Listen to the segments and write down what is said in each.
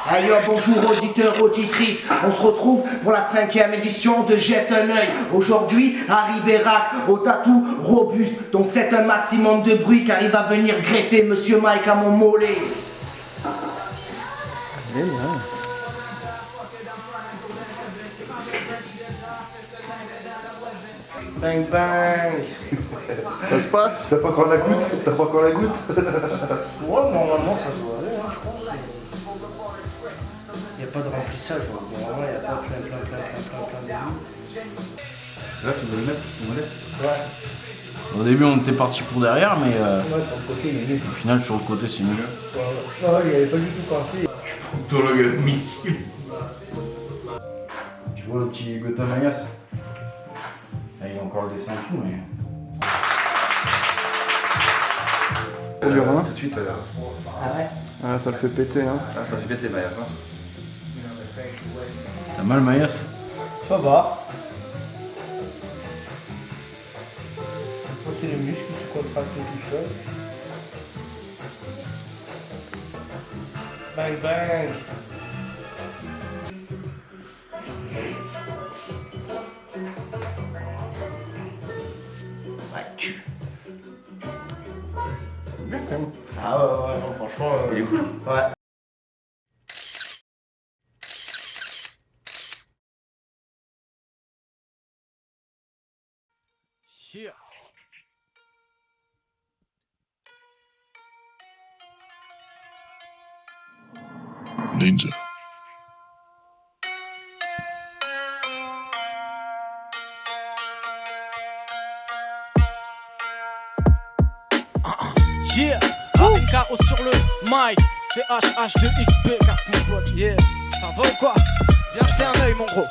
Aïe, bonjour auditeurs, auditrices, on se retrouve pour la 5e édition de Jette un œil. Aujourd'hui, Harry Bérac, au tatou robuste, donc faites un maximum de bruit car il va venir se greffer Monsieur Mike à mon mollet. Bang bang. Ça se passe? T'as pas encore la goutte? Ouais, normalement ça doit aller, je pense. Il n'y a pas de remplissage, normalement il n'y a pas plein de Là, tu veux le mettre? Ouais. Au début, on était parti pour derrière, mais Ouais, sur le côté, il est mieux. au final, sur le côté, c'est mieux. Non, il n'y avait pas du tout pensé. Proctologue missile. Tu vois le petit Gotham Mayas? Là, il y a encore le dessin en dessous, mais. C'est dur, hein? Tout de suite, Ah ouais? Ah, ça le fait péter, hein. Ah, ça fait péter, Maya, ça. T'as mal, Mayas? Ça va. C'est les muscles qui se contractent tout seul. Bang bang. Ouais, tu. Bien, quand même. Ah ouais, non, franchement. Il est cool. Ouais. Yeah. Ninja. Yeah, ANKO sur le mic, c'est HH2XP, car mon pote, yeah, ça va ou quoi? Viens jeter un œil mon gros.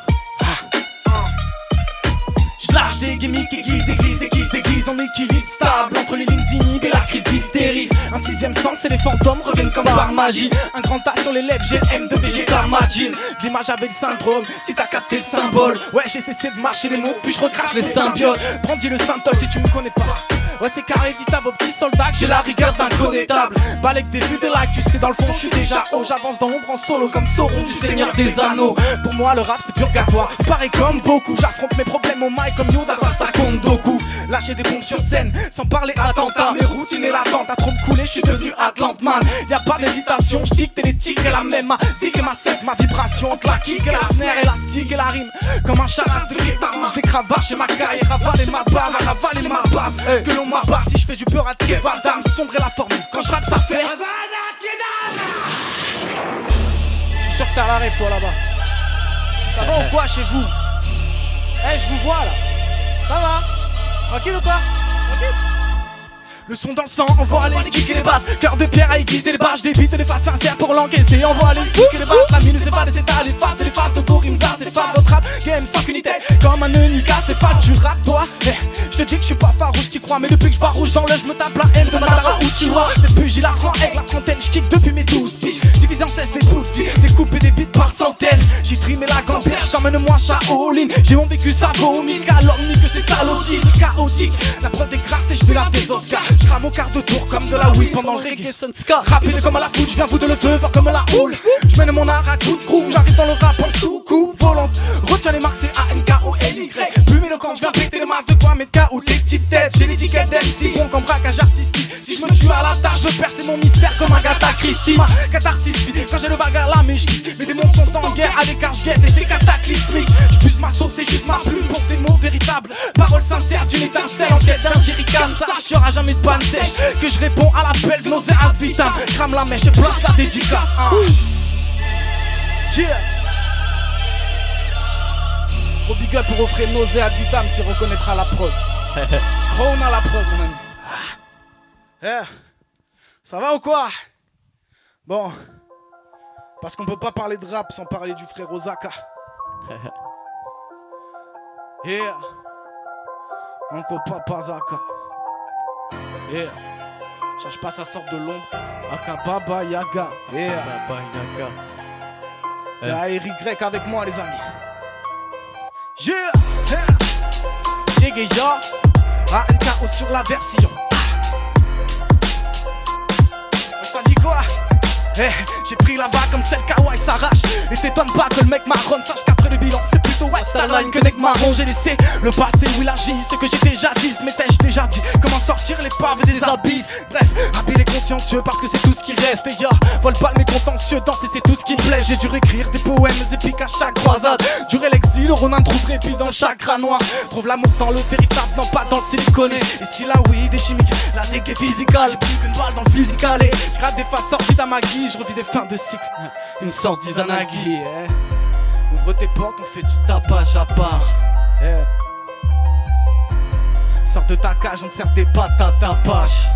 J'lâche des gimmicks aiguisent, déguisent en équilibre stable entre les lignes inhibes et la crise d'hystérie. Un sixième sens et les fantômes reviennent comme par magie. Un grand tas sur les lèvres, j'ai M de Vegeta Majin. L'image avec le syndrome, si t'as capté le symbole. Ouais, j'ai cessé de mâcher les mots, puis je recrache les symbiotes. Brandis le syntol si tu me connais pas. Ouais, c'est carré, dit à vos petits soldats que j'ai la rigueur d'un connétable. Balèque des vues, des likes, tu sais, dans le fond, je suis déjà haut. J'avance dans l'ombre en solo comme Sauron du Seigneur des Anneaux. Pour moi, le rap, c'est purgatoire. Pareil comme beaucoup, j'affronte mes problèmes au mic comme Yoda face à Kondoku. Lâcher des bombes sur scène, sans parler attentat. Mes routines et l'attente, à trop me couler, je suis devenu Atlantman. Y'a pas d'hésitation, je dicte les tics et la même. Ma zig et ma sec, ma vibration, entre la kick et la snare, élastique et la rime. Comme un charas de guitare, je décravache et ma caille, ravaler ma bave, ravaler ma bave. Que l'on m'abat si je fais du beurre à Kev Adam, sombrer la formule. Quand je rappe, ça fait. Je suis sûr que t'as la rêve, toi là-bas. Ça va ou quoi chez vous? Eh, je vous vois là. Ça va? Tranquille ou quoi? Tranquille? Le son dans le sang, envoie les kicks et les basses. Cœur de pierre à aiguiser les barres. Je débite les faces sincères pour l'encaisser. Envoie les kicks et les basses. La mine c'est pas des états, les faces et les faces de vos rimza. C'est pas votre rap game sans qu'une tête. Comme un eunuque, c'est pas tu rap toi. Je te dis que je suis pas farouche, t'y crois. Mais depuis que je rouge dans l'œil, je me tape la haine de Madara Uchiwa. Cette puge, il la rend aigle, la trentaine. Je kick depuis mes 12 piges. Divisé en 16 des bouts de vie. Découpé des bits par centaines. J'ai trimé la gamberge, t'emmène-moi Shaolin. J'ai mon vécu, ça vaut au mille. Calomnie que c'est salaudies, c'est chaotique. La prod est grasse et je fais la des Oscars. Je rame au quart de tour comme de la weed pendant le reggae Sunska. Rapide comme à la foot, je viens vous de le feu, fort comme la houle. Je mène mon art à coup de groove, j'arrive dans le rap en sous-coup volante. Retiens les marques, c'est ANKOLY. Plus éloquent, je viens péter les masses de quoi mettre KO tes petites têtes. J'ai l'étiquette d'MC, bon comme braquage artistique. Si je me tue à la tâche, je perce mon mystère comme Agatha Christie. Ma catharsis vide, quand j'ai le bagarre là, mais je quitte. Mes démons sont en guerre avec Archguette et c'est cataclysmique. Je puise ma sauce, c'est juste ma plume pour des mots véritables. Paroles sincères d'une étincelle en quête d'un jerrycan. Sache, y'aura jamais de panne sèche. Que je réponds à l'appel de nausée ad vitam. Crame la mèche et place sa dédicace. Yeah. Gros big up pour offrir nausée ad vitam qui reconnaîtra la prod. Crown à la prod mon ami. Ça va ou quoi? Bon, parce qu'on peut pas parler de rap sans parler du frère Osaka. Yeah. Encore Papa Zaka. Yeah. Cherche pas, ça sort de l'ombre. Aka Baba Yaga. Yeah. Baba Yaga. Y'a Y avec moi, les amis. Yeah. Yeah. Digga, un chaos sur la version. Ça dit quoi? J'ai pris la vague comme celle qu'Hawaii s'arrache. Et t'étonne pas que le mec marronne sache qu'après le bilan c'est plutôt Westline que nec marron. J'ai laissé le passé où il agit, ce que j'étais jadis. Mais t'ai-je déjà dit comment sortir l'épave des abysses? Bref, habile et consciencieux parce que c'est tout ce qui reste. Les gars, vole pas mes contentieux, danser c'est tout ce qui me plaît. J'ai dû réécrire des poèmes épiques à chaque croisade. Durer l'exil, le Ronin trouve répit dans le chakra noir. Trouve l'amour dans le véritable, non pas dans le siliconé. Et si la weed est chimique, la zig est physical. J'ai plus qu'une balle dans le fusil calé. Je gratte des faces sorties d'Amagui. Je revis des fins de cycle, une sorte d'Izanagi. Ouvre tes portes, on fait du tapage à part. Sors de ta cage, on te sert des patates à pâche.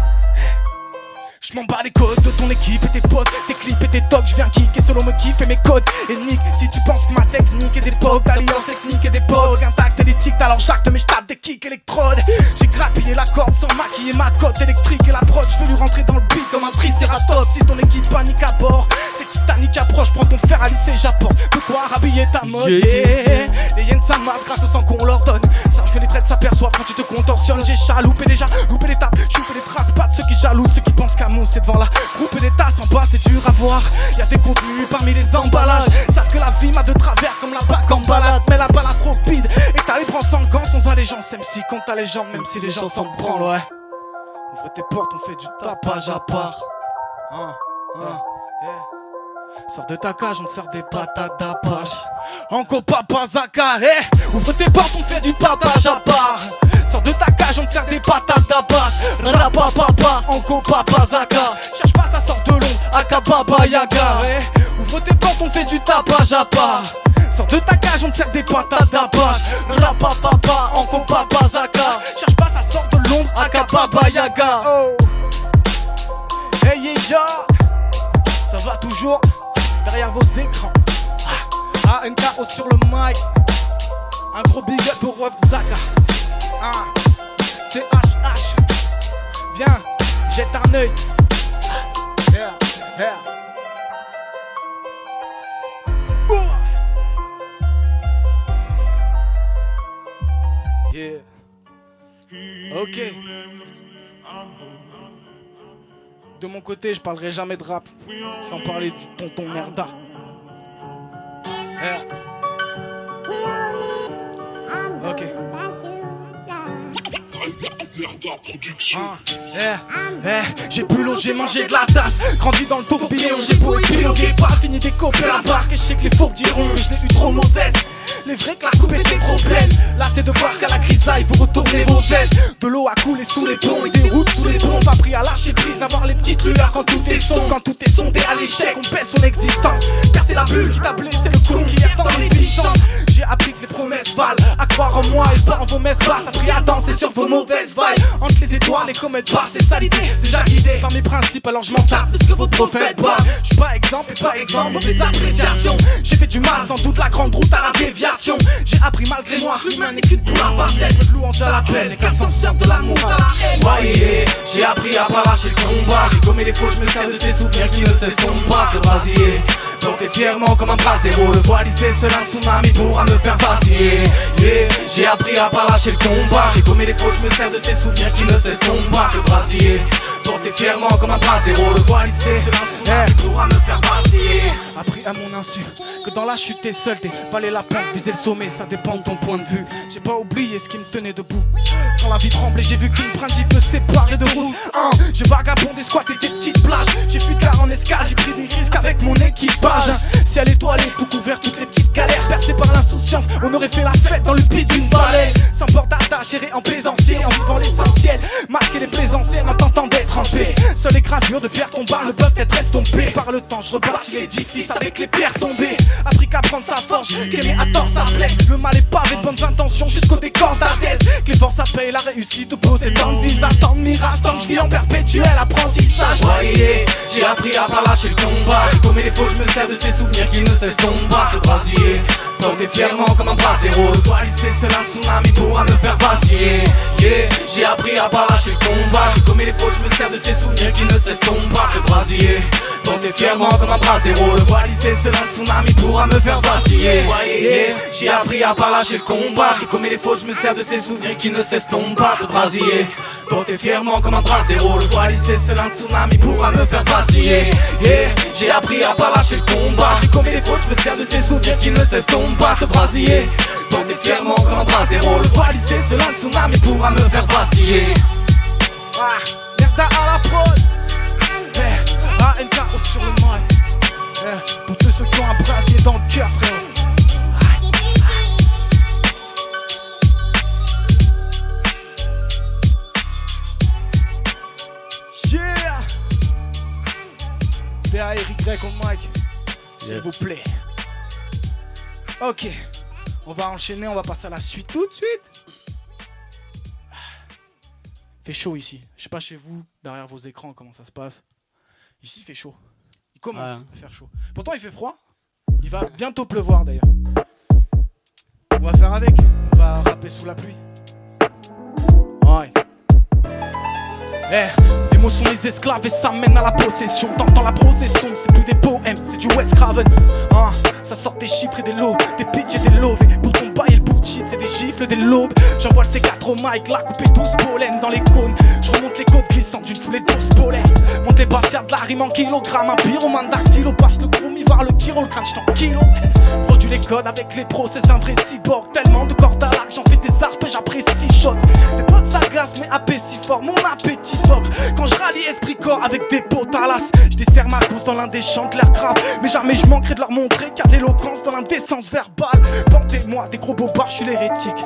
Je m'en bats les codes de ton équipe et tes potes, tes clips et tes tocs. Je viens kick et solo me kiffe et mes codes. Et nique si tu penses que ma technique est des potes, d'alliance ethnique et des potes intacts et des tics alors j'acte mais je tape des kicks électrodes. J'ai grappillé la corde sans maquiller ma cote électrique et la prod. Je veux lui rentrer dans le beat comme un tricératops. Si ton équipe panique à bord, c'est Titanic approche. Prends ton fer à lisser, j'apporte de quoi rhabiller ta mode. Les hyènes ça masse grâce au sang qu'on leur donne. Sache que les traites s'aperçoivent quand tu te contorsionnes. J'ai chaloupé déjà, loupé l'étape, chouffé les traces. Pas de ceux qui jalousent, ceux qui pensent qu'à c'est devant la groupe et des tasses en bas, c'est dur à voir. Y'a des contenus parmi les emballages. Savent que la vie m'a de travers comme la bac en balade. Mais la balle afro-bide et t'as les bras sans gants, sans allégeance. MC compte ta légende, même si les gens s'en branlent, ouais. Ouvre tes portes, on fait du tapage à part. Sors de ta cage, on te sert des patates à pâche. Encore papa Zaka, ouvre tes portes, on fait du tapage à part. Sors de ta cage, on te sert des patates à bâche. Rapapapa, encore papa Zaka. Cherche pas, ça sort de long, Akababa Yaga. Ouvre tes portes, on fait du tapage à part. Sors de ta cage, on te sert des patates à bâche. Rapapapa, encore papa Zaka. Cherche pas, ça sort de l'ombre, Akababa Yaga. Oh. Hey yeah, ça va toujours derrière vos écrans. Un chaos sur le mic. Un gros big up pour Rob Zaka. C'est HH. Viens, jette un œil. Yeah. Ok. De mon côté, je parlerai jamais de rap sans parler du tonton Nerda. Ok. J'ai bulot, j'ai mangé de la tasse. Grandi dans le tourbillon, j'ai beau épiloguer. Pas fini décoper la barque et je sais que les fourbes diront que je l'ai eu trop mauvaise. Les vrais que la coupe était trop pleine. Là c'est de voir qu'à la grisaille vous retournez vos vestes. De l'eau a coulé sous les ponts et des routes sous les ponts. Pas pris à lâcher prise, avoir les petites lueurs quand tout est sombre. Quand tout est sondé à l'échec, on pèse son existence. Car c'est la bulle qui t'a blessé, le con qui est dans les puissances. J'ai appris que les promesses valent à croire en moi et pas en vos messes basses. Appris à danser sur vos mauvaises vibes. Entre les étoiles et comètes basses, c'est ça l'idée. Déjà guidé par mes principes, alors je m'en tape de ce que vos prophètes bavent. J'suis pas exemple et pas exemple, mauvaise appréciation. J'ai fait du mal sans doute la grande route à la déviation. J'ai appris malgré moi que l'humain n'est qu'une poule à facette. Me louange à la peine et qu'ascenseur de l'amour à la haine. Ouais, j'ai appris à pas lâcher le combat. J'ai commis des fautes, je me sers de ces souvenirs qui ne s'estompent pas. C'est brasier, porté fièrement comme un bras zéro. Le voile lycée seul un tsunami pourra me faire vaciller. J'ai appris à pas lâcher le combat. J'ai commis des fautes, je me sers de ces souvenirs qui ne s'estompent pas. C'est brasier, porté fièrement comme un bras zéro. Le voile lycée seul un tsunami pourra me faire vaciller. Appris à mon insu que dans la chute t'es seul, t'es valé la pente, viser le sommet, ça dépend de ton point de vue. J'ai pas oublié ce qui me tenait debout. Quand la vie tremblait, j'ai vu qu'une principe me séparait de route. J'ai vagabondé, squatté des petites plages. J'ai fui car en escale, j'ai pris des risques avec mon équipage. Ciel étoilé, tout couvert, toutes les petites galères. Percées par l'insouciance, on aurait fait la fête dans le pit d'une baleine. Sans port d'attache, errer en plaisancier, en vivant l'essentiel. Masquer les plaisanciers, en tentant d'être en paix. Seules les gravures de pierre tombales ne peuvent être estompées. Par le temps, je rebâtis l'édifice avec les pierres tombées. Appris qu'à prendre sa force, qu'aimer à tort ça blesse. Le mal est pavé de bonnes intentions jusqu'au décor d'Hadès. Que les forces à payer la réussite opposée. Tant de visage, tant de mirages, tant de vie en perpétuel apprentissage. Ouais, j'ai appris à pas lâcher le combat. J'ai commis des fautes, je me sers de ces souvenirs qui ne s'estompent pas. Ce brasier, porté fièrement comme un bras zéro. Le doigt lissé, seul un tsunami pourra me faire vaciller. J'ai appris à pas lâcher le combat. J'ai commis des fautes, je me sers de ces souvenirs qui ne s'estompent pas. Ce brasier, Porté fièrement comme un bras zéro. Le voile lycée seul un tsunami pourra me faire vaciller. Yeah. J'ai appris à pas lâcher le combat. J'ai commis les fautes, je me sers de ces souvenirs qui ne s'estompent pas. Ce brasier, porté fièrement comme un bras zéro. Le voile lycée seul un tsunami pourra me faire vaciller. Yeah. J'ai appris à pas lâcher le combat. J'ai commis les fautes, je me sers de ces souvenirs qui ne s'estompent pas. Ce brasier, porté fièrement comme un bras zéro. Le voile lycée seul un tsunami pourra me faire vaciller. Merda à la prod. ANKO sur le mic. Pour tous ceux qui ont un brasier dans le cœur, frère. Yeah. BARY au mic, s'il vous plaît. Ok, on va enchaîner, on va passer à la suite tout de suite. Fait chaud ici. Je sais pas chez vous, derrière vos écrans, comment ça se passe. Ici, il fait chaud. Il commence à faire chaud. Pourtant, il fait froid. Il va bientôt pleuvoir d'ailleurs. On va faire avec. On va rapper sous la pluie. Ouais. Les mots sont les esclaves et ça mène à la possession. T'entends la procession, c'est plus des poèmes, c'est du Wes Craven. Ça sort des chiffres et des lots, des pitchs et des lovés. Pour ton bail et le bullshit, c'est des gifles, des lobes. J'envoie le C4 au mic, là coupé 12 pollen dans les cônes. Je remonte les côtes glissantes d'une foulée d'ours polaires. Monte les brassières de la rime en kilogrammes. Un pyromane dactylo passe le chrome, il voir le kiro, le crâne j't'en kilos. Produis les codes avec les process d'un vrai cyborg. Tellement de cordes à l'arc, j'en fais des arpèges après 6 shots. Les potes s'agacent mais appétit fort, mon appétit d'ogre. Quand je rallie esprit corps avec des potes à l'as, je desserre ma course dans l'un des chants de l'air grave. Mais jamais je manquerai de leur montrer car l'éloquence dans l'indécence verbale. Portez-moi des gros bobards, je suis l'hérétique.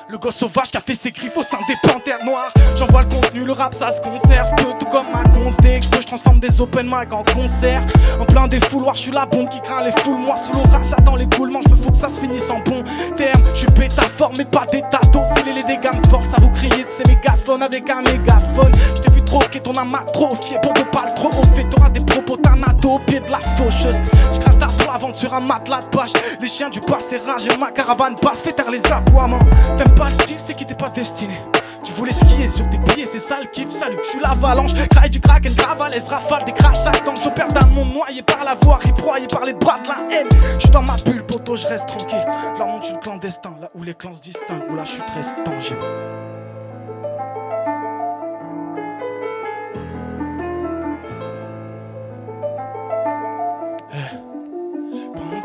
Le gosse sauvage qui a fait ses griffes au sein des panthères noires. J'envoie le contenu, le rap ça se conserve. Peu tout comme ma conce, dès que je transforme des open mic en concert. En plein des fouloirs, je suis la bombe qui craint les foules. Moi sous l'orage, j'attends les coulements, je me faut que ça se finisse en bon terme. Je suis pétaphore mais pas d'état docile. Et les dégâts me forcent à vous crier de ces mégaphones avec un mégaphone. Je t'ai vu troquer ton amas trophié pour ne pas le trop au fait. T'auras des propos tanato au pied de la faucheuse. Je crains ta pour la vente sur un matelas de bâche. Les chiens du passé rage et ma caravane passe. Fait taire les aboiements. T'aimes pas le style, c'est qui t'es pas destiné. Tu voulais skier sur tes pieds, c'est ça le kiff. Salut, je suis l'avalanche, craille du kraken, cavalaise, rafale, des crashs attends. J'opère d'un monde noyé par la voie, broyé par les bras de la haine. Je suis dans ma bulle, poteau, je reste tranquille. Là, monte, je suis le clandestin, là où les clans se distinguent, où là, je suis très tangible.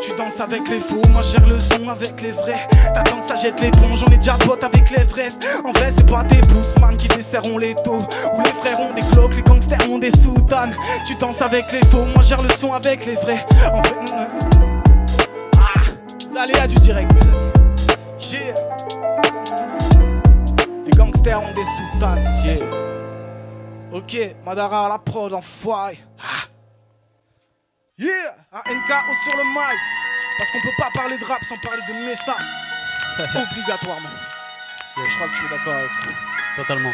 Tu danses avec les faux, moi je gère le son avec les vrais. T'attends que ça jette l'éponge, on est déjà potes avec l'Everest. En vrai c'est pas des bluesman qui desserront les taux, ou les frères ont des cloques, les gangsters ont des soutanes. Tu danses avec les faux, moi je gère le son avec les vrais. En vrai, ça allait à du direct mes amis. Yeah. Les gangsters ont des soutanes, yeah. Ok, Madara à la prod, enfoiré. Yeah, un NKO sur le mic. Parce qu'on peut pas parler de rap sans parler de Messa. Obligatoirement. Je crois que tu es d'accord avec moi. Totalement.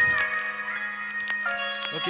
Ok.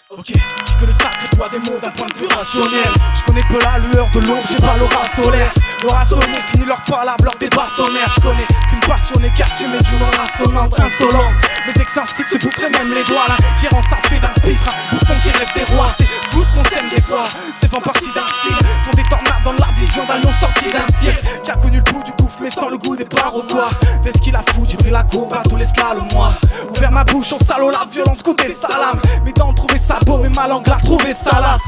Ok, j'ai que le sacré poids des mots d'un point de vue rationnel. Je connais peu la lueur de l'aube, j'ai pas l'aura solaire. L'aura sonné, fini leur palabre, leur débat sonnaire. Je connais qu'une passionnée qui assume mes humeurs insolentes, insolentes. Mes ex-instincts se boufferaient même les doigts là. Gérant ça fait d'un pitre, un bouffon qui rêve des rois. C'est fou ce qu'on s'aime des fois, c'est font partie d'un cycle. Font des tornades dans la vision d'un lion sorti d'un cirque. Qui a connu le bout du gouffre mais sans le goût des parois. Fais ce qu'il a foutu, j'ai pris la courbe à tous les slaloms moi. Ouvert ma bouche, on salaud la violence côté salame. Mes dents ont trouvé ça beau mais ma langue l'a trouvé salace.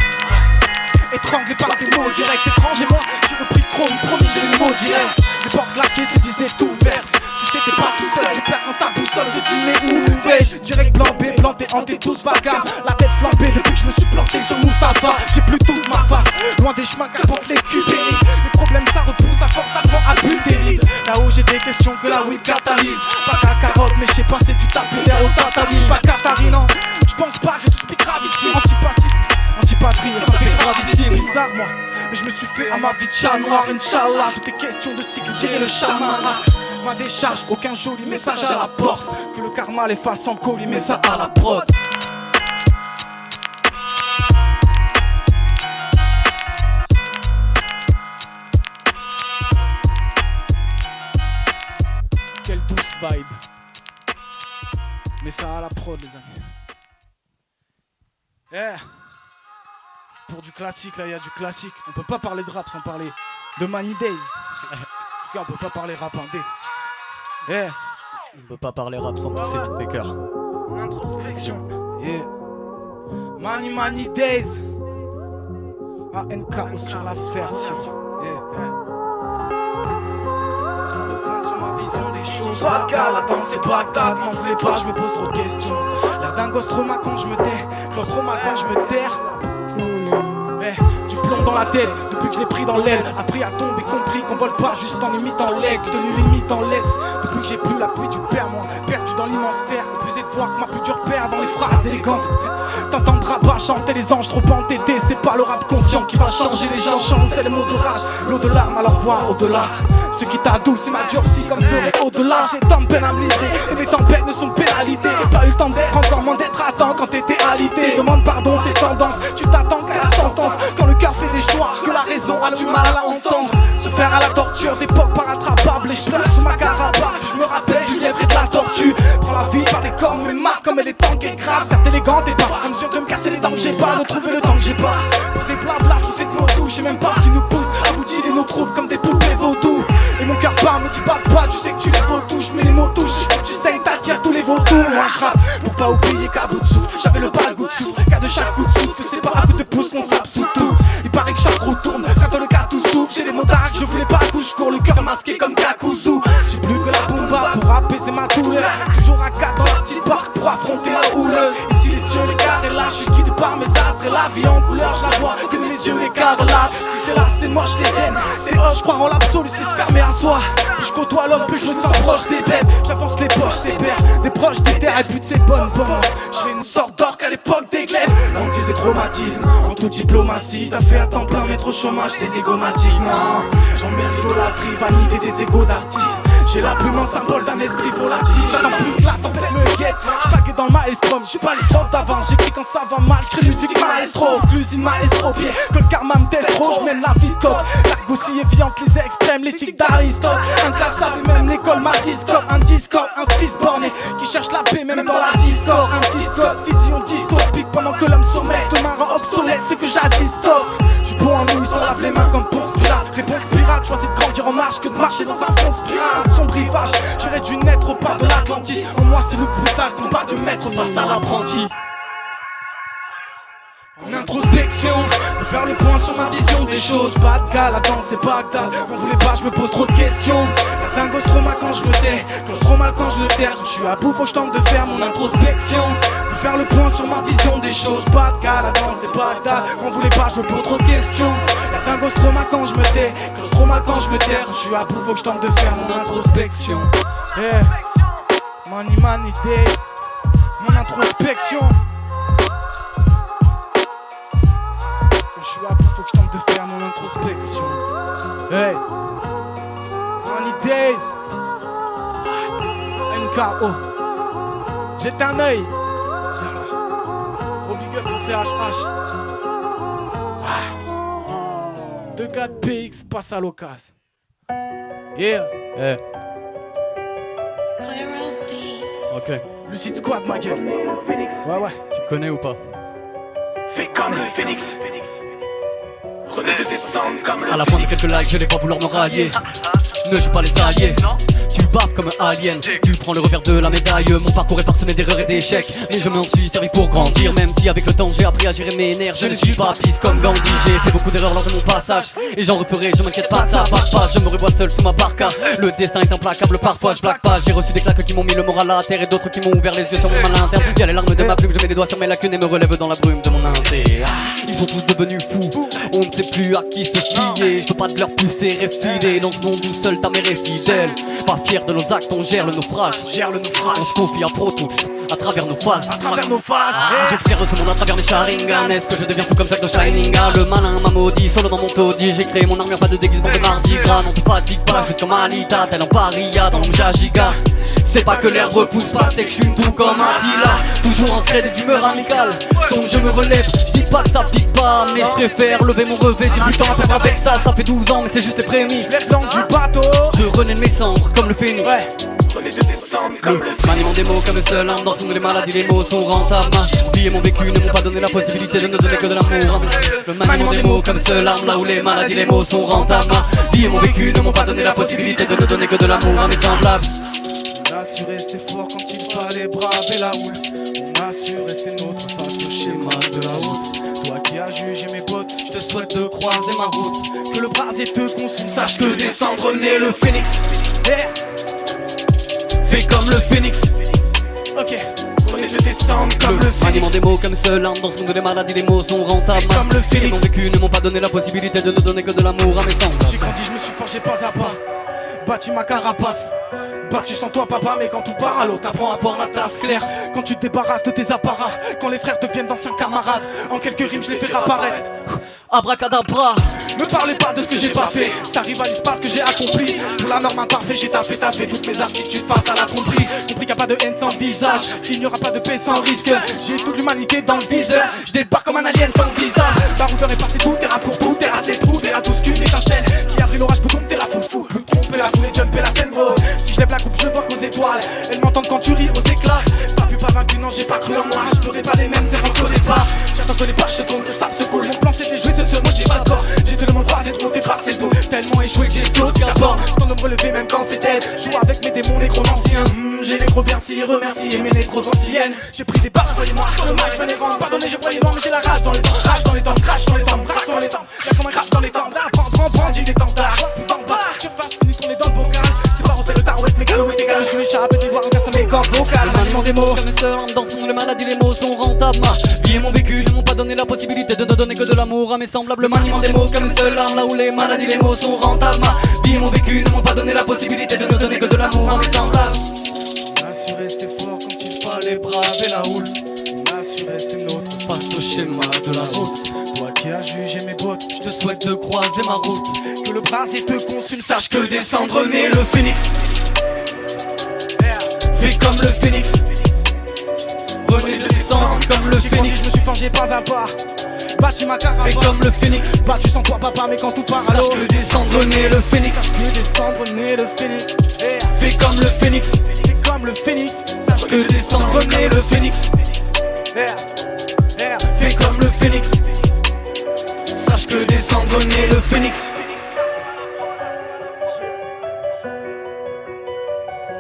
Étranglé par des mots directs, étrange et moi j'ai repris le chrome, promis j'ai les mots directs. Les portes claquées se disaient tout ouvertes. Tu sais t'es pas tout seul, tu perds quand ta boussole que tu mets où vais-je. Direct blanc B, planté en des tous vacarmes. La tête flambée depuis que je me suis planté sur Mustapha. J'ai plus toute ma face, loin des chemins qu'apportent les cubéries. Les problèmes ça repousse à force ça prend à but d'élite. Là-haut j'ai des questions que la weed catalyse. Pas qu'à carotte mais je sais pas c'est du tapis d'air au tatami. Pas Katari non, j'pense pas que tout se pique grave ici. Antipatrie, ça fait grave ici, c'est bizarre moi. Mais je me suis fait à ma vie de chat noir, Inch'Allah. Tout est question de cycle, tirer le chaman. Ma décharge, aucun joli message à la porte. Que le karma les fasse en colis, mais ça à la prod. Quelle douce vibe. Mais ça à la prod les amis. Eh. Pour du classique, là, il y a du classique. On peut pas parler de rap sans parler de Money Days. On peut pas parler rap indé. Eh. On peut pas parler rap sans tousser tous les cœurs. Introspection. Yeah. Money Days. ANKO sur la version. Yeah. Faire le point sur ma vision des choses. Bagdad, la danse c'est Bagdad. M'en voulez pas, je me pose trop de questions. L'air d'un gosse trop mal quand je me tais. Gosse trop mal quand je me terre. Du plomb dans la tête, depuis que je l'ai pris dans l'aile. Appris à tomber, compris qu'on vole pas juste en imitant l'aigle. Devenu limite en laisse, depuis que j'ai plus l'appui du père. Moi, perdu dans l'immense sphère, épuisé de voir que ma plus dure père dans les phrases élégantes. T'entendras pas chanter les anges trop entêtés. C'est pas le rap conscient qui va changer les gens. C'est les mots de rage, l'eau de larmes, alors voir au-delà. Ce qui t'adoucit m'a durci comme ferait au-delà. J'ai tant de peine à me livrer, et mes tempêtes ne sont pénalités. Pas eu le temps d'être, encore moins d'être à temps quand t'étais alité. Demande pardon, c'est tendance, tu t'attends qu'à la sentence. Quand le cœur fait des choix, que la raison a du mal à la entendre. Se faire à la torture d'époque pas rattrapable. Et je pleure sous ma carapace, je me rappelle du lièvre et de la tortue. Prends la vie par les cornes, mais marre comme elle est tanguée grave. Certes élégante et pas à mesure de me casser les dents que j'ai pas. De trouver le temps que j'ai pas pour des blabla, tout fait de mots doux. Je sais même pas ce qui nous pousse à vous tirer nos troupes comme des poupées vaudou. Et mon cœur part, me dit pas, tu sais que tu les vautours. Je mets les mots touches, tu saignes, t'attires tous les vautours. Moi je rappe pour pas oublier qu'à bout de souffle j'avais le bas le goût de souffle. Car de chaque coup de souffle, que c'est pas à coup de pouce qu'on s'absout tout. Il paraît que chaque roue tourne, quand le cas tout souffle. J'ai les mots d'arc, je voulais pas couche, je cours le cœur masqué comme Kakuzu. J'ai plus que la bomba pour apaiser ma douleur. Toujours à 4 dans la petite barque pour affronter la houleuse. Ici les yeux, les carrés là, je suis guidé par mes astres. Et la vie en couleur, je la vois que mes yeux, les carrés là. Si c'est là, c'est moi, je les haine. C'est je crois en l'absolu, c'est se fermer à soi. Plus je côtoie l'homme, plus je me sens proche des bêtes. J'avance les poches, c'est père, des proches des terres. Et but c'est bonne. Je fais une sorte d'orque à l'époque des glaives. L'antis et traumatisme, en toute diplomatie. T'as fait à temps plein mettre au chômage, c'est égomatique. Non, j'emmerde l'idolâtrie, vanité des égos d'artistes. J'ai la plume en symbole d'un esprit volatile. J'attends plus que la tempête me guette. J'paguais dans le maelstrom, j'suis pas les strophes d'avant. J'écris quand ça va mal, j'crée musique maestro. L'usine maestro, pied, que le karma me teste trop. J'mène la vie de coq, l'argotie éviante les extrêmes, l'éthique d'Aristote. Inclassable et même l'école m'a discope. Un discord, un fils borné qui cherche la paix même dans la discorde. Un discope, vision dystopique pendant que l'homme sommet demain rend obsolète ce que jadis t'offre. J'suis bon en nuit, sans lave les mains comme Ponce Pilate. Réponse pirate, choisis de grandir en marche que de marcher dans un fond de spirale. Un sombre rivage, j'aurais dû naître au pas de l'Atlantique. En moi c'est le brutal combat du maître face à l'apprenti. En introspection, pour faire le point sur ma vision des choses. Pas de gars, la danse c'est Bagdad. On voulait pas, je me pose trop de questions. L'air d'un gosse trop mal quand je me tais, close trop mal quand je le terre. Quand je suis à bout, faut que je tente de faire mon introspection. Pour faire le point sur ma vision des choses. Pas de gars, la danse c'est Bagdad. On voulait pas, je me pose trop de questions. L'air d'un gosse trop mal quand je me tais, close trop mal quand je me terre. Quand je suis à bout, faut que je tente de faire mon introspection. Yeah. Money Days, mon introspection. Quand je suis à bout, faut que je tente de faire mon introspection. Hey, Money Days, NKO. Jette un œil. Viens là. Gros big up pour CHH. 2-4 PX passe à l'occasion. Yeah. Eh. Ok. Lucid Squad, ma gueule. Ouais. Tu connais ou pas? Fais comme le phénix. Renaît de descendre comme le à la fin de quelques likes, je vais pas vouloir me rallier. Ne joue pas les alliés. Tu baves comme un alien, tu prends le revers de la médaille. Mon parcours est parsemé d'erreurs et d'échecs, mais je m'en suis servi pour grandir. Même si avec le temps j'ai appris à gérer mes nerfs, je ne suis pas pisse comme Gandhi. J'ai fait beaucoup d'erreurs lors de mon passage, et j'en referai, je m'inquiète pas de ça. Barre pas, je me revois seul sous ma barca. Le destin est implacable, parfois je blague pas. J'ai reçu des claques qui m'ont mis le moral à terre, et d'autres qui m'ont ouvert les yeux sur mon malin interne. Y'a les larmes de ma plume, je mets les doigts sur mes lacunes et me relève dans la brume de mon inté. Ils sont tous devenus fous, on ne sait plus à qui se fier. Je peux pas de leur pousser réfiler dans ce monde où seule ta mère est fidèle. Pas fier de nos actes, on gère le naufrage. On se confie à Pro Tools, à travers nos phases. J'observe ce monde à travers mes Sharingan. Est-ce que je deviens fou comme Jack de Shining? Le malin m'a maudit, solo dans mon taudis. J'ai créé mon armure, pas de déguisement de mardi gras. Non te fatigue pas, je lutte comme Alita, tel un paria dans l'ombre giga. C'est pas que l'herbe repousse pas, c'est que je fume tout comme Attila. Toujours en scred et d'humeur amicale. Je tombe, je me relève, je dis pas que ça pique pas, mais je préfère lever mon revêt. J'ai plus le temps à perdre avec ça, ça fait 12 ans mais c'est juste les prémices. Les flancs du bateau, je renais de mes cendres comme le phénix. prenez de descendre comme le maniement des mots comme seule arme dans ce monde les maladies, les mots sont rentables. Ma vie et mon vécu ne m'ont pas donné la possibilité de ne donner que de l'amour. Le maniement des mots comme seule arme, là où les maladies, les mots sont rentables. Ma vie et mon vécu ne m'ont pas donné la possibilité de ne donner que de l'amour à mes semblables. On a su rester fort quand il fallait braver la houle. On a su rester neutre face au schéma de la route. Toi qui as jugé mes potes, je te souhaite de croiser ma route. Que le brasier te consume, sache que des cendres naît le phénix. Fais comme le phénix. Ok, prenez de descendre comme le phénix. Maniement des mots comme seule arme dans ce monde des maladies, les mots sont rentables. Comme le phénix. Mon vécu ne m'ont pas donné la possibilité de ne donner que de l'amour à mes semblables. J'ai grandi, je me suis forgé pas à pas. Bâti ma carapace. Battu sans toi papa, mais quand tout part à l'eau, t'apprends à boire la tasse claire. Quand tu te débarrasses de tes apparats, quand les frères deviennent d'anciens camarades, en quelques rimes je les fais réapparaître. Abracadabra. Me parlez pas de ce que j'ai pas fait, ça rivalise pas ce que j'ai accompli. Pour la norme imparfaite, j'ai taffé toutes mes aptitudes face à la tromperie. Compris qu'il n'y a pas de haine sans visage, qu'il n'y aura pas de paix sans risque. J'ai toute l'humanité dans le viseur, je débarque comme un alien sans visa. Baroudeur est passé tout terrain pour tout, terrasse éprouvé à tous qu'une étincelle qui a pris l'orage pour dompter la foule fou. Me tromper la foule et jumper la scène bro. Si je lève la coupe je dois qu'aux étoiles, elles m'entendent quand tu ris aux éclats. Pas vu, pas vaincu, non j'ai pas cru en moi, je ferai pas les mêmes erreurs qu'au départ. J'attends que les poches se tournent, le sable se coule. Mon plan c'est de jouer, ce motif pas corps. J'ai tout le monde croisé, trop tes bras c'est tout. Tellement échoué que j'ai flotté d'abord. Je tente de me relever même quand c'est dead. Joue avec mes démons nécromanciens. J'ai les gros merci, remercier mes nécros anciennes. J'ai pris des barres, voyez-moi sur le mic, je venais rendre. Pardonnez, j'ai broyé noir, mais j'ai la rage dans les temps. Rage dans les temps, crash sur les temps, rage sur les temps. Y'a comme un crash dans les temps, brandis les tentards. D'en bas, surface, venu tourner dans le vocal. C'est pas refait le tarouette, mégalo et dégal. Je suis les chats, petit voir, regarde sur mes cordes vocales. Maniement des mots, Comme seule arme dans ce monde les maladies, les mots sont rentables. Ma vie et mon vécu ne m'ont pas donné la possibilité de ne donner que de l'amour à mes semblables. Le maniement des mots comme seule arme, là où les maladies, les mots sont rentables. Ma vie et mon vécu ne m'ont pas donné la possibilité de ne donner que de l'amour à mes semblables. on a su rester fort quand il fallait braver la houle. On a su rester neutre face au schéma de la route. Toi qui as jugé mes potes, Je te souhaite de croiser ma route. que le brasier te consume, sache que des cendres naît le phénix. Fais comme le phénix. Revenez de descendre comme le J'ai grandi, phénix. je me suis forgé pas à pas. Bâti ma carapace. Fais comme le phénix. Battu sans toi papa, mais quand tout part à l'eau. Sache que des cendres naît le phénix. Sache que des cendres naît le phénix. Fais comme le phénix. Fais comme le phénix. Sache Que des cendres naît le phénix. Fais comme le phénix. Sache que des cendres naît le phénix.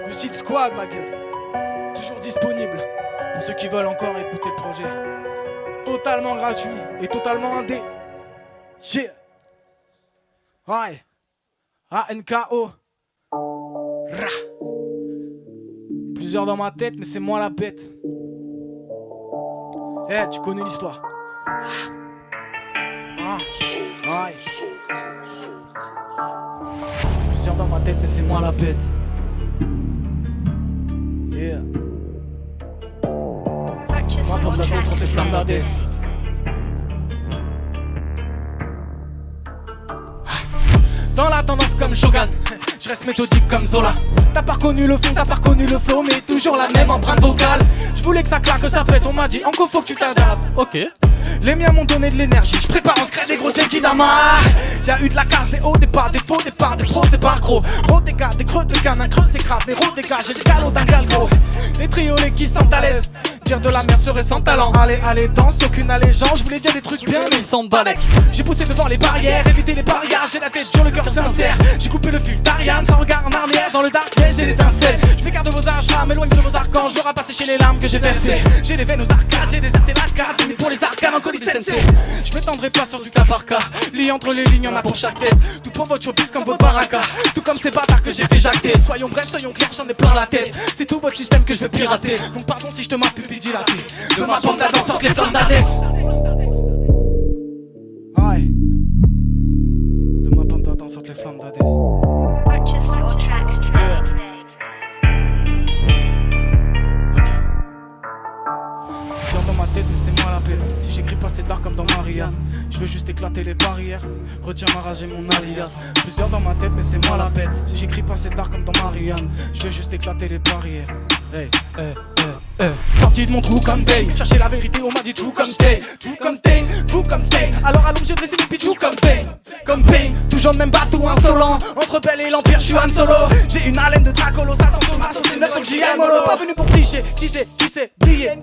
Le site Squad, ma gueule. Toujours disponible pour ceux qui veulent encore écouter le projet. Totalement gratuit et totalement indé. Yeah. Ouais. A-N-K-O. Ra. Plusieurs dans ma tête, mais c'est moi la bête. Eh, tu connais l'histoire. Ah. Ouais. Plusieurs dans ma tête, mais c'est moi la bête. Yeah. Moi pour la danse sur ces flammes d'Hadès. Dans la tendance comme Shogun, je reste méthodique comme Zola. T'as pas reconnu le fond, t'as pas reconnu le flow, mais toujours la même empreinte vocale. Je voulais que ça claque, que ça pète, on m'a dit encore faut que tu t'adaptes. Ok. Les miens m'ont donné de l'énergie, je prépare en secret des gros Tekidama. Y'a eu de la casse, des hauts départs, des faux départs, des fausses départs gros. Gros des gars, des creux de canne, un creux c'est grave, des rots des gars, j'ai des galops d'un gal gros. Des triolets qui sentent à l'aise, dire de la merde serait sans talent. Allez, allez, danse, aucune allégeance, je voulais dire des trucs bien mais Ils s'en balèquent. j'ai poussé devant les barrières, éviter les pariages, j'ai la tête sur le cœur sincère. J'ai coupé le fil d'Ariane, sans regard en arrière, dans le darkness j'ai l'étincelle. Je m'écarte de vos achats, m'éloigne de vos archanges, je rapasse chez les larmes que j'ai versées. J'ai les veines aux arcades, j'ai déserté l'arcade, mais pour les arcanes en colis sensei. Je m'étendrai pas sur du cas par cas, lit entre les lignes, y'en a pour chaque tête. Tout pour votre showbiz comme votre baraka, tout comme ces bâtards que j'ai fait jacter. Soyons brefs, soyons clairs, j'en ai plein la tête. C'est tout votre système que je veux pirater, donc pardon si je te marque pupille dilatée. De ma bande d'Adam sortent les flammes d'Hadès. Aïe. De ma bande d'Adam sortent les flammes d'Hadès. Purchase your tracks today. Viens dans ma tête mais c'est moi la bête. Si j'écris pas c'est dark comme dans Marianne. Je veux juste éclater les barrières. Retiens ma rage et mon alias. Plusieurs dans ma tête mais c'est moi la bête. Si j'écris pas c'est dark comme dans Marianne. Je veux juste éclater les barrières. Hey, hey, hey, hey. Sorti de mon trou comme Day. Chercher la vérité on m'a dit true comme stay. True comme stay, true comme stay. Alors allons j'ai dressé mes pitchous comme pain. Comme pain, toujours le même bateau insolent. Entre Belle et l'Empire je suis Han Solo. J'ai une haleine de Dracolo, Satan sur ma sauce. 9 sur le JL Molo. Pas venu pour tricher, qui c'est, briller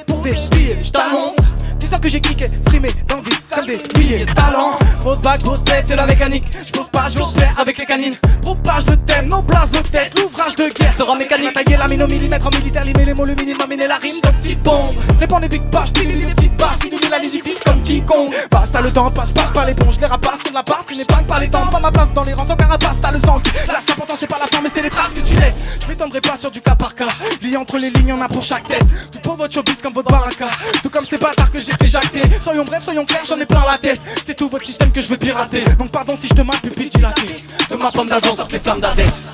pour des billets. J't'annonce, dis-toi que j'ai cliqué, primé dans le vide comme des billets. Talent, grosse bague, grosse tête, c'est la mécanique. J'pose pas, j'opère avec les canines. Propage le thème, nos places, nos têtes, l'ouvrage de guerre sera mécanique. Tailler la mine au millimètre, en militaire, limer les mots, le minimum, miner la rime, donc petite bombe. Réponds des big pages, finis les petites barres, finis la l'édifice comme King Kong. Passe, t'as le temps, passe par les ponts, je les rapasse sur la part, tu n'épargnes pas les dents. Pas ma place dans les rangs sans carapace, t'as le sang qui. Là, c'est important, c'est pas la fin, mais c'est les traces que tu laisses. Je m'étendrai pas sur du cas par cas. Lié entre les lignes, y'en a pour chaque tête. Tout pour votre showbiz comme votre baraka. Tout comme ces bâtards que j'ai fait jacter. Soyons brefs, soyons clairs, j'en ai plein la tête. C'est tout votre système que je veux pirater. Donc pardon si je te marque pupille dilatée. De ma pomme d'Adam sortent les flammes d'Hadès.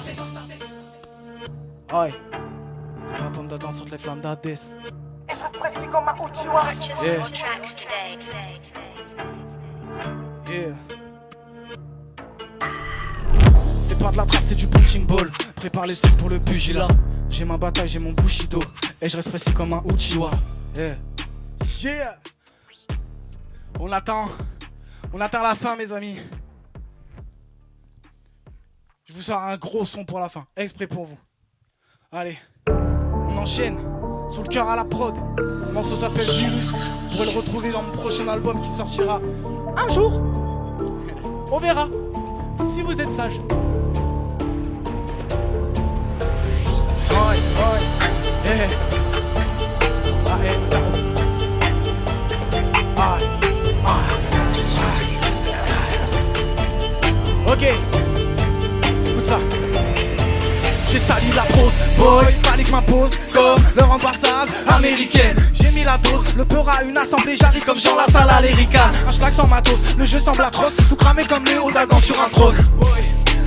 Ouais. De ma pomme d'Adam sortent les flammes d'Hadès. Et je reste précis comme ma Uchiwa. Purchase your tracks today. Yeah. C'est pas de la trappe, c'est du punching ball. Prépare les steaks pour le pugilat. J'ai ma bataille, j'ai mon bushido. Et je reste précis comme un Uchiwa. Yeah. Yeah. On attend la fin, mes amis. Je vous sors un gros son pour la fin, exprès pour vous. Allez, on enchaîne. Sous le cœur à la prod. Ce morceau s'appelle Virus. Vous pourrez le retrouver dans mon prochain album qui sortira un jour. On verra. Si vous êtes sage. Ok, écoute ça. J'ai sali la prose, boy, fallait que je m'impose comme leur ambassade américaine. J'ai mis la dose, le peur à une assemblée, j'arrive comme Jean Lassalle à l'Ericane. Un schlag sans matos, le jeu semble atroce, tout cramé comme Léo Dagan sur un trône.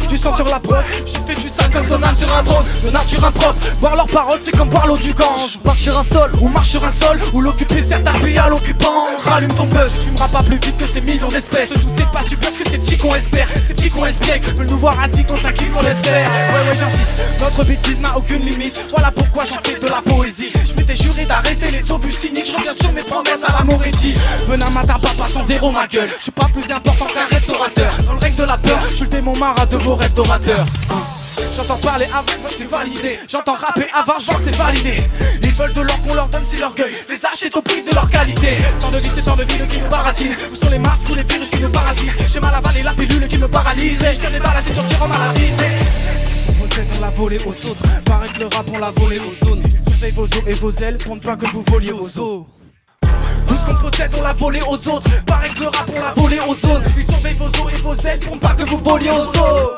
Du sang sur la prod, j'ai fait du sale comme Donald sur un drone. De nature impropre, boire leurs paroles c'est comme boire l'eau du Gange. Marche sur un sol, ou marche sur un sol, où l'occupé sert d'arpille à l'occupant. Rallume ton buzz, tu fumeras pas plus vite que ces millions d'espèces. Tout c'est pas super que ces petits cons espèrent. Ces petits cons espiègles veulent nous voir assis contre un qui qu'on laisse faire. Ouais j'insiste, notre bêtise n'a aucune limite. Voilà pourquoi j'en fais de la poésie. Je m'étais juré d'arrêter les obus cyniques. Je reviens sur mes promesses à la Moretti. Venin matin papa sans zéro ma gueule. Je suis pas plus important qu'un restaurateur. Dans le règne de la peur, je suis le démon marat de vos rêves d'orateur. J'entends parler avant, je veux valider. J'entends rapper avant, je vois que c'est validé. Ils veulent de l'or qu'on leur donne, c'est l'orgueil. Les achètent au prix de leur qualité. Tant de vie, c'est tant de vie qui nous baratine. Où sont les masques ou les virus qui me parasitent? J'ai mal avalé la pilule qui me paralyse. Je tiens des balles à sur tirant mal avisé. On l'a volé aux autres. Paraît que le rap on l'a volé aux zones. Surveille vos os et vos ailes pour ne pas que vous voliez aux os. Tout ce qu'on possède on l'a volé aux autres. Pareil que le rap on l'a volé aux zones. Ils surveillent vos os et vos ailes pour ne pas que vous voliez aux os.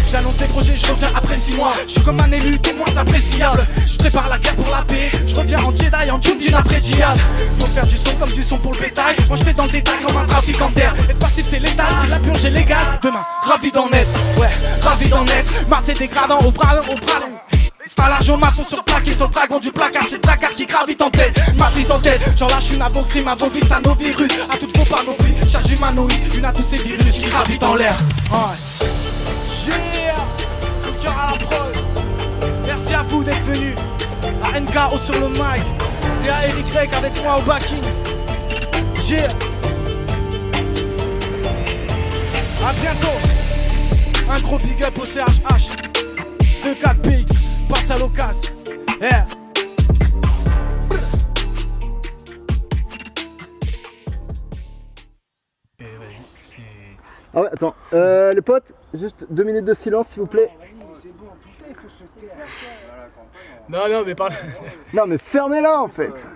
J'annonce des projets, je reviens après 6 mois. Je suis comme un élu, t'es moins appréciable. Je prépare la guerre pour la paix. Je reviens en Jedi, en Dune après djihad. Faut faire du son comme du son pour le bétail. Moi je fais dans le détail comme un trafiquant d'air. Être passif c'est létal, si la purge est légale. Demain, ravi d'en être, ouais, ravi d'en être. Mars c'est dégradant au bras long. C'est un large maton sur plaqué sur le dragon du placard. C'est le placard qui gravite en tête, matrice en tête. J'en lâche une à vos crimes, à vos vices, à nos virus. À toutes vos panoplies, charge humanoïde. Une à tous ces virus qui gravitent en l'air. Yeah, sous le cœur à la prod. Merci à vous d'être venus. À NKO sur le mic. Et à Eric Rec avec moi au backing. Yeah. A bientôt. Un gros big up au CHH. 2-4 PX, passe à l'occasion. Yeah. Ah ouais, attends, les potes, juste 2 minutes de silence s'il vous plaît. C'est bon, putain, il faut se taire. Non, mais parle. Non mais fermez-la en fait.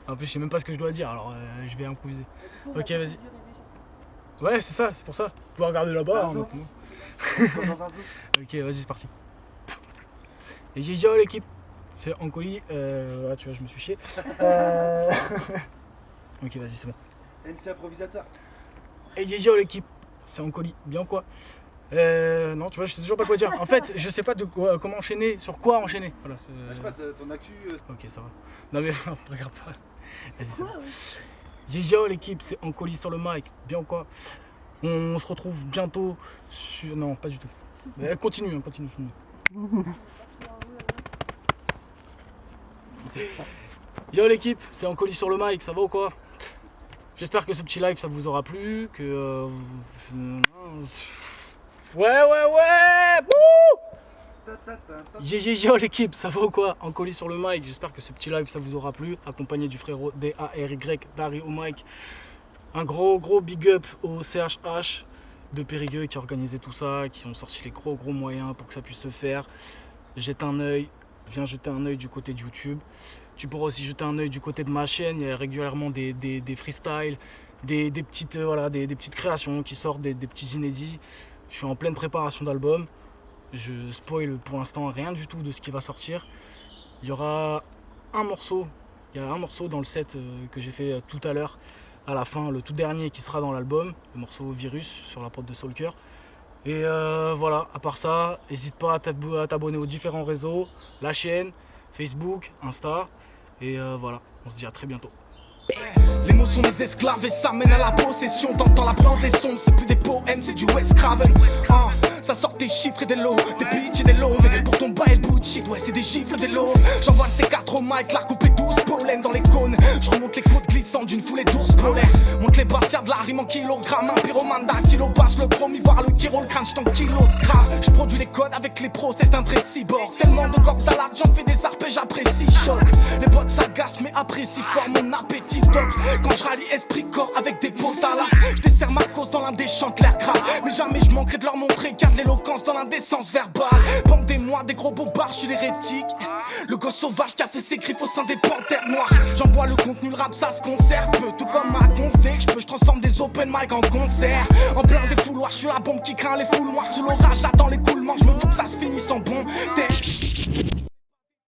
En plus, je sais même pas ce que je dois dire, alors je vais improviser. Ok, vas-y. Ouais, c'est ça, c'est pour ça. Vous pouvez regarder là-bas. Ok, vas-y, c'est parti. Et j'ai dit, l'équipe, c'est Ancoli. Ah, tu vois, je me suis chié. Ok, vas-y, c'est bon. MC improvisateur. Et j'ai dit, l'équipe, c'est Ancoli. Bien quoi? Non, tu vois, je sais toujours pas quoi dire. En fait, je sais pas de quoi, comment enchaîner, sur quoi enchaîner. Voilà, Je passe ton actu. Ok, ça va. Non mais regarde pas. Vas-y, ça va. J'ai l'équipe, c'est Ancoli sur le mic. Bien quoi? On se retrouve bientôt sur... Non, pas du tout. Mais continue. Yo l'équipe, c'est Ancoli sur le mic, ça va ou quoi? J'espère que ce petit live ça vous aura plu, que... Ouais Wouh Yo l'équipe, ça va ou quoi? En colis sur le mic, j'espère que ce petit live ça vous aura plu, accompagné du frérot DARY, Dari au mic. Un gros big up au CHH de Périgueux qui a organisé tout ça, qui ont sorti les gros moyens pour que ça puisse se faire. Viens jeter un œil du côté de YouTube. Tu pourras aussi jeter un œil du côté de ma chaîne, il y a régulièrement des freestyles, des petites créations qui sortent, des petits inédits. Je suis en pleine préparation d'album. Je spoil pour l'instant rien du tout de ce qui va sortir. Il y aura un morceau dans le set que j'ai fait tout à l'heure, à la fin, le tout dernier qui sera dans l'album, le morceau Virus sur la prod de Soulker. Et voilà, à part ça, n'hésite pas à t'abonner aux différents réseaux, la chaîne, Facebook, Insta. Et voilà, on se dit à très bientôt. Les mots sont des esclaves et ça mène à la possession. T'entends la prose des sons, c'est plus des poèmes, c'est du Wes Craven. Ça sort des chiffres et des lots, des bitches et des loves. Et pour ton bail bullshit, ouais c'est des gifles, des lots. J'envoie le C4 au mic, la coupe et 12 pollen dans les cônes. Je remonte les côtes glissantes d'une foulée d'ours polaires. Monte les basses, y'a de la rime en kilogrammes. Un pyromane dactylo basse, le chrome, ivoire, le kiro, le crâne, j't'en kilos grave. Je produis les codes avec les pros, c'est un trait cyborg. Tellement de cordes à l'arc, j'en fais des arpèges, j'apprécie shot. Les potes s'agacent mais apprécient fort mon appétit doc. Quand je rallie esprit corps avec des potes à l'as, je desserre ma cause dans l'un des chants l'air grave. Mais jamais je manquerai de leur montrer qu'il y a de l'éloquence dans l'indécence verbale. Pendez-moi des gros bobards, je suis l'hérétique. Le gosse sauvage qui a fait ses griffes au sein des panthères noires. J'envoie le contenu, le rap ça se conserve peu. Tout comme ma config, je transforme des open mic en concert. En plein des fouloirs, je suis la bombe qui craint les foules noirs. Sous l'orage, j'attends l'écoulement, je me fous que ça se finisse en bon terme.